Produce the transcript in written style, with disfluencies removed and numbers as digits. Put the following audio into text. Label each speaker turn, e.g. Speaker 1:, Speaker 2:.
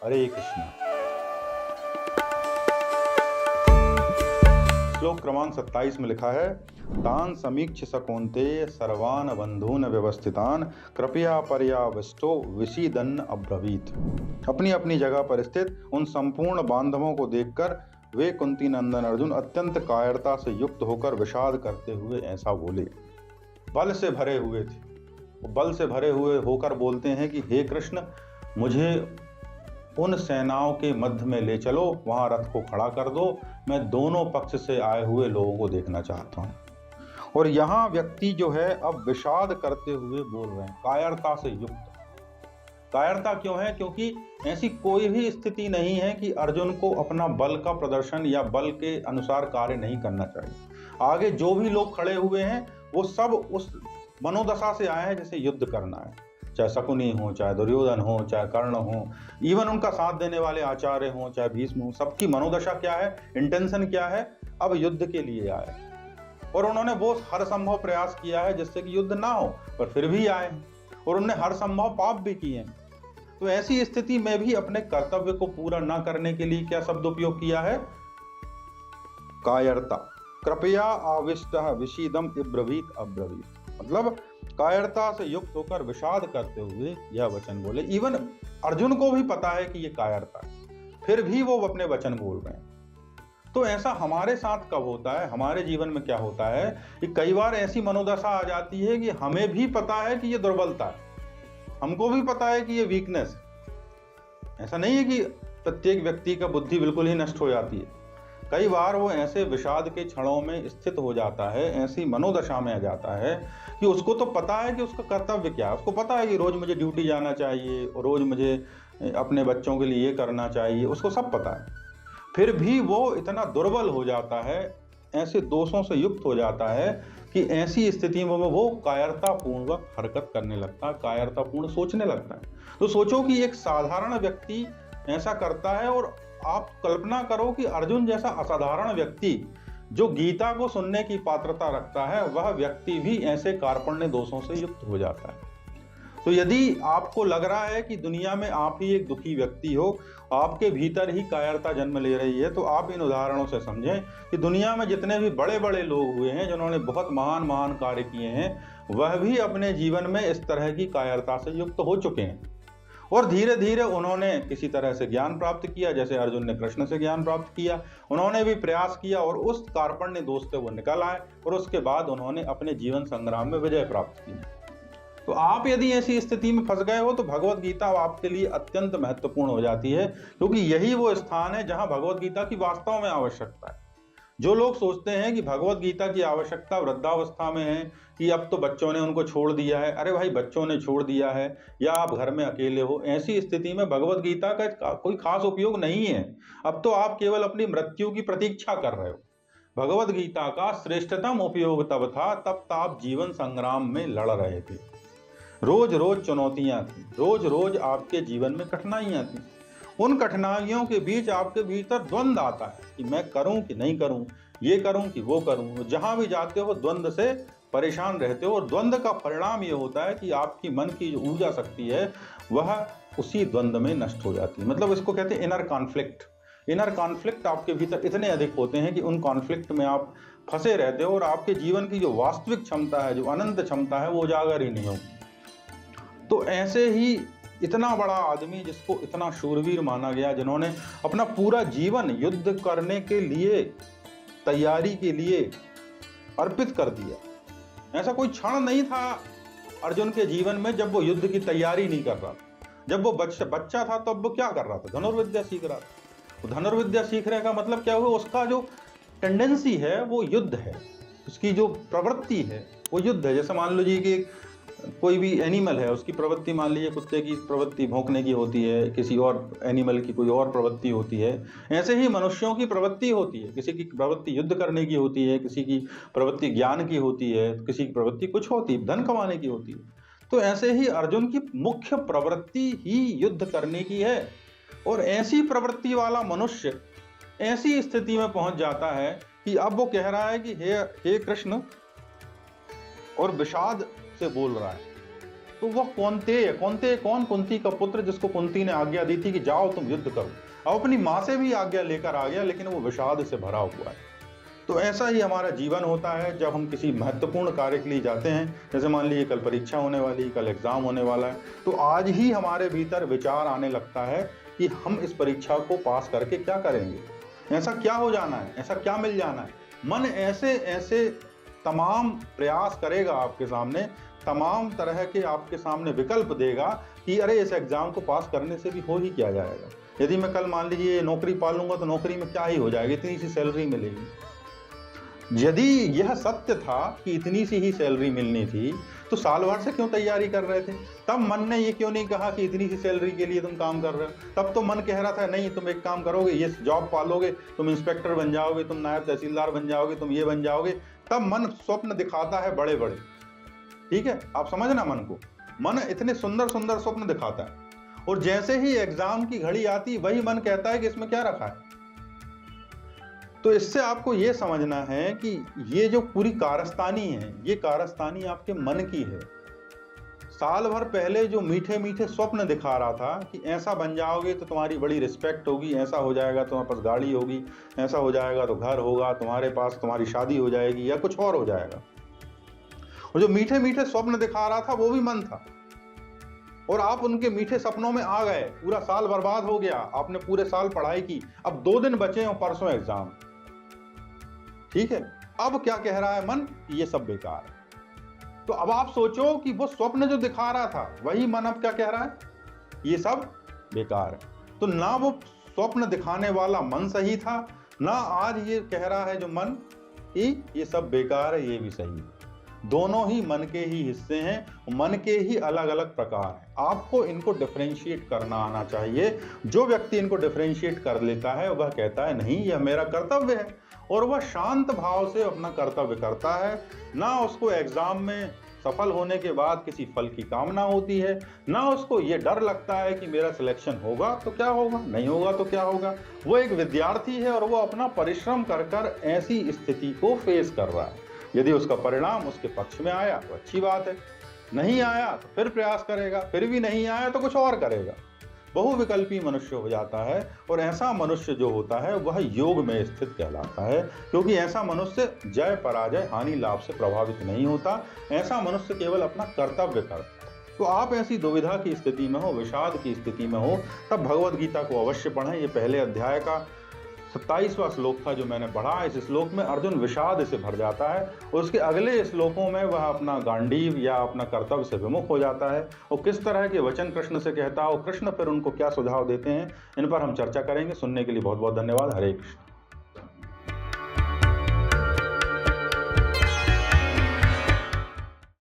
Speaker 1: हरे कृष्ण। श्लोक क्रमांक 27 में लिखा है, तान समीक्ष सकौन्तेय सर्वान बंधून व्यवस्थितान कृपया पर्याविष्टो विषीदन्न अब्रवीत। अपनी अपनी जगह पर स्थित उन संपूर्ण बांधवों को देखकर वे कुंती नंदन अर्जुन अत्यंत कायरता से युक्त होकर विषाद करते हुए ऐसा बोले। बल से भरे हुए थे, बल से भरे हुए होकर बोलते हैं कि हे कृष्ण, मुझे उन सेनाओं के मध्य में ले चलो, वहां रथ को खड़ा कर दो, मैं दोनों पक्ष से आए हुए लोगों को देखना चाहता हूं। और यहाँ व्यक्ति जो है अब विषाद करते हुए बोल रहे हैं, कायरता से युक्त। कायरता क्यों है? क्योंकि ऐसी कोई भी स्थिति नहीं है कि अर्जुन को अपना बल का प्रदर्शन या बल के अनुसार कार्य नहीं करना चाहिए। आगे जो भी लोग खड़े हुए हैं वो सब उस मनोदशा से आए हैं जैसे युद्ध करना है, चाहे शकुनी हो, चाहे दुर्योधन हो, चाहे कर्ण हो, इवन उनका साथ देने वाले आचार्य हो, चाहे भीष्म हो, सबकी मनोदशा क्या है, इंटेंशन क्या है? अब युद्ध के लिए आए। और उन्होंने वो हर संभव प्रयास किया है जिससे कि युद्ध ना हो, पर फिर भी आए और उन्होंने हर संभव पाप भी किए हैं। तो ऐसी स्थिति में भी अपने कर्तव्य को पूरा ना करने के लिए क्या शब्द उपयोग किया है? कायरता। कृपया आविष्ट विषीदम इब्रवीत अब्रवीत, मतलब कायरता से युक्त होकर विषाद करते हुए यह वचन बोले। इवन अर्जुन को भी पता है कि ये कायरता है, फिर भी वो अपने वचन बोल रहे हैं। तो ऐसा हमारे साथ कब होता है? हमारे जीवन में क्या होता है कि कई बार ऐसी मनोदशा आ जाती है कि हमें भी पता है कि ये दुर्बलता है, हमको भी पता है कि ये वीकनेस है। ऐसा नहीं है कि प्रत्येक व्यक्ति का बुद्धि बिल्कुल ही नष्ट हो जाती है। कई बार वो ऐसे विषाद के क्षणों में स्थित हो जाता है, ऐसी मनोदशा में आ जाता है कि उसको तो पता है कि उसका कर्तव्य क्या है। उसको पता है कि रोज मुझे ड्यूटी जाना चाहिए और रोज मुझे अपने बच्चों के लिए ये करना चाहिए, उसको सब पता है। फिर भी वो इतना दुर्बल हो जाता है, ऐसे दोषों से युक्त हो जाता है कि ऐसी स्थिति में वो कायरतापूर्वक हरकत करने लगता है, कायरतापूर्ण सोचने लगता है। तो सोचो कि एक साधारण व्यक्ति ऐसा करता है और आप कल्पना करो कि अर्जुन जैसा असाधारण व्यक्ति जो गीता को सुनने की पात्रता रखता है, वह व्यक्ति भी ऐसे कार्पण्य दोषों से युक्त हो जाता है। तो यदि आपको लग रहा है कि दुनिया में आप ही एक दुखी व्यक्ति हो, आपके भीतर ही कायरता जन्म ले रही है, तो आप इन उदाहरणों से समझें कि दुनिया में जितने भी बड़े बड़े लोग हुए हैं जिन्होंने बहुत महान महान कार्य किए हैं, वह भी अपने जीवन में इस तरह की कायरता से युक्त हो चुके हैं। और धीरे धीरे उन्होंने किसी तरह से ज्ञान प्राप्त किया, जैसे अर्जुन ने कृष्ण से ज्ञान प्राप्त किया, उन्होंने भी प्रयास किया और उस कार्पण्य दोष से वो निकल आए और उसके बाद उन्होंने अपने जीवन संग्राम में विजय प्राप्त की। तो आप यदि ऐसी स्थिति में फंस गए हो तो भगवत गीता आपके लिए अत्यंत महत्वपूर्ण हो जाती है, क्योंकि यही वो स्थान है जहां भगवत गीता की वास्तव में आवश्यकता है। जो लोग सोचते हैं कि भगवत गीता की आवश्यकता वृद्धावस्था में है कि अब तो बच्चों ने उनको छोड़ दिया है, अरे भाई बच्चों ने छोड़ दिया है या आप घर में अकेले हो, ऐसी स्थिति में भगवत गीता का कोई खास उपयोग नहीं है। अब तो आप केवल अपनी मृत्यु की प्रतीक्षा कर रहे हो। भगवत गीता का श्रेष्ठतम उपयोग तब था तब आप जीवन संग्राम में लड़ रहे थे, रोज रोज चुनौतियां थी, रोज रोज आपके जीवन में कठिनाइयां थी। उन कठिनाइयों के बीच आपके भीतर द्वंद्व आता है कि मैं करूं कि नहीं करूं, ये करूं कि वो करूं। जहां भी जाते हो द्वंद्व से परेशान रहते हो और द्वंद्व का परिणाम ये होता है कि आपकी मन की जो ऊर्जा शक्ति है वह उसी द्वंद्व में नष्ट हो जाती है। मतलब इसको कहते हैं इनर कॉन्फ्लिक्ट। इनर कॉन्फ्लिक्ट आपके भीतर इतने अधिक होते हैं कि उन कॉन्फ्लिक्ट में आप फंसे रहते हो और आपके जीवन की जो वास्तविक क्षमता है, जो अनंत क्षमता है, वो उजागर ही नहीं होगी। तो ऐसे ही इतना बड़ा आदमी जिसको इतना शूरवीर माना गया, जिन्होंने अपना पूरा जीवन युद्ध करने के लिए, तैयारी के लिए अर्पित कर दिया, ऐसा कोई क्षण नहीं था अर्जुन के जीवन में जब वो युद्ध की तैयारी नहीं कर रहा था। जब वो बच्चा था तब वो क्या कर रहा था? धनुर्विद्या सीख रहा था। तो धनुर्विद्या सीखने का मतलब क्या हुआ? उसका जो टेंडेंसी है वो युद्ध है, उसकी जो प्रवृत्ति है वो युद्ध है। जैसे मान लीजिए कि कोई भी एनिमल है, उसकी प्रवृत्ति, मान लीजिए कुत्ते की प्रवृत्ति भौंकने की होती है, किसी और एनिमल की कोई और प्रवृत्ति होती है, ऐसे ही मनुष्यों की प्रवृत्ति होती है। किसी की प्रवृत्ति युद्ध करने की होती है, किसी की प्रवृत्ति ज्ञान की होती है, किसी की प्रवृत्ति कुछ होती है, धन कमाने की होती है। तो ऐसे ही अर्जुन की मुख्य प्रवृत्ति ही युद्ध करने की है। और ऐसी प्रवृत्ति वाला मनुष्य ऐसी स्थिति में पहुंच जाता है कि अब वो कह रहा है कि हे कृष्ण, और विषाद से बोल रहा है। तो वह कौंतेय कौन, कुंती का पुत्र, जिसको कुंती ने आज्ञा दी थी कि जाओ तुम युद्ध करो, अब अपनी माँ से भी आज्ञा लेकर आ गया, लेकिन वो विषाद से भरा हुआ है। तो ऐसा ही हमारा जीवन होता है जब हम किसी महत्वपूर्ण कार्य के लिए जाते हैं। जैसे मान लीजिए कल परीक्षा होने वाली, कल एग्जाम होने वाला है, तो आज ही हमारे भीतर विचार आने लगता है कि हम इस परीक्षा को पास करके क्या करेंगे, ऐसा क्या हो जाना है, ऐसा क्या मिल जाना है। मन ऐसे ऐसे तमाम प्रयास करेगा आपके सामने, तमाम तरह के आपके सामने विकल्प देगा कि अरे इस एग्जाम को पास करने से भी हो ही क्या जाएगा। यदि मैं कल मान लीजिए नौकरी पा लूंगा तो नौकरी में क्या ही हो जाएगा, इतनी सी सैलरी मिलेगी। यदि यह सत्य था कि इतनी सी ही सैलरी मिलनी थी, तो साल भर से क्यों तैयारी कर रहे थे? तब मन ने ये क्यों नहीं कहा कि इतनी सी सैलरी के लिए तुम काम कर रहे हो? तब तो मन कह रहा था नहीं तुम एक काम करोगे, ये जॉब पालोगे, तुम इंस्पेक्टर बन जाओगे, तुम नायब तहसीलदार बन जाओगे, तुम ये बन जाओगे। तब मन स्वप्न दिखाता है बड़े बड़े, ठीक है, आप समझना मन को। मन इतने सुंदर सुंदर स्वप्न दिखाता है, और जैसे ही एग्जाम की घड़ी आती वही मन कहता है कि इसमें क्या रखा है। तो इससे आपको ये समझना है कि ये जो पूरी कारस्तानी है, ये कारस्तानी आपके मन की है। साल भर पहले जो मीठे मीठे स्वप्न दिखा रहा था कि ऐसा बन जाओगे तो तुम्हारी बड़ी रिस्पेक्ट होगी, ऐसा हो जाएगा तुम्हारे पास गाड़ी होगी, ऐसा हो जाएगा तो घर होगा तुम्हारे पास, तुम्हारी शादी हो जाएगी या कुछ और हो जाएगा। और जो मीठे मीठे स्वप्न दिखा रहा था वो भी मन था, और आप उनके मीठे सपनों में आ गए। पूरा साल बर्बाद हो गया, आपने पूरे साल पढ़ाई की, अब 2 दिन बचे और परसों एग्जाम, ठीक है। अब क्या कह रहा है मन? ये सब बेकार है। तो अब आप सोचो कि वो स्वप्न जो दिखा रहा था वही मन अब क्या कह रहा है? ये सब बेकार है। तो ना वो स्वप्न दिखाने वाला मन सही था, ना आज ये कह रहा है जो मन कि ये सब बेकार है, ये भी सही है। दोनों ही मन के ही हिस्से हैं, मन के ही अलग अलग प्रकार हैं। आपको इनको डिफरेंशिएट करना आना चाहिए। जो व्यक्ति इनको डिफरेंशिएट कर लेता है वह कहता है नहीं यह मेरा कर्तव्य है, और वह शांत भाव से अपना कर्तव्य करता है। ना उसको एग्जाम में सफल होने के बाद किसी फल की कामना होती है, ना उसको ये डर लगता है कि मेरा सिलेक्शन होगा तो क्या होगा, नहीं होगा तो क्या होगा। वो एक विद्यार्थी है और वो अपना परिश्रम कर कर ऐसी स्थिति को फेस कर रहा है। यदि उसका परिणाम उसके पक्ष में आया तो अच्छी बात है, नहीं आया तो फिर प्रयास करेगा, फिर भी नहीं आया तो कुछ और करेगा। बहुविकल्पी मनुष्य हो जाता है, और ऐसा मनुष्य जो होता है वह योग में स्थित कहलाता है, क्योंकि ऐसा मनुष्य जय पराजय हानि लाभ से प्रभावित नहीं होता। ऐसा मनुष्य केवल अपना कर्तव्य करता है। तो आप ऐसी दुविधा की स्थिति में हो, विषाद की स्थिति में हो, तब भगवद गीता को अवश्य पढ़ें। ये पहले अध्याय का 27वां श्लोक था जो मैंने पढ़ा। इस श्लोक में अर्जुन विषाद से भर जाता है, और उसके अगले श्लोकों में वह अपना गांडीव या अपना कर्तव्य से विमुख हो जाता है, और किस तरह के वचन कृष्ण से कहता है और कृष्ण फिर उनको क्या सुझाव देते हैं, इन पर हम चर्चा करेंगे। सुनने के लिए बहुत बहुत धन्यवाद। हरे कृष्ण।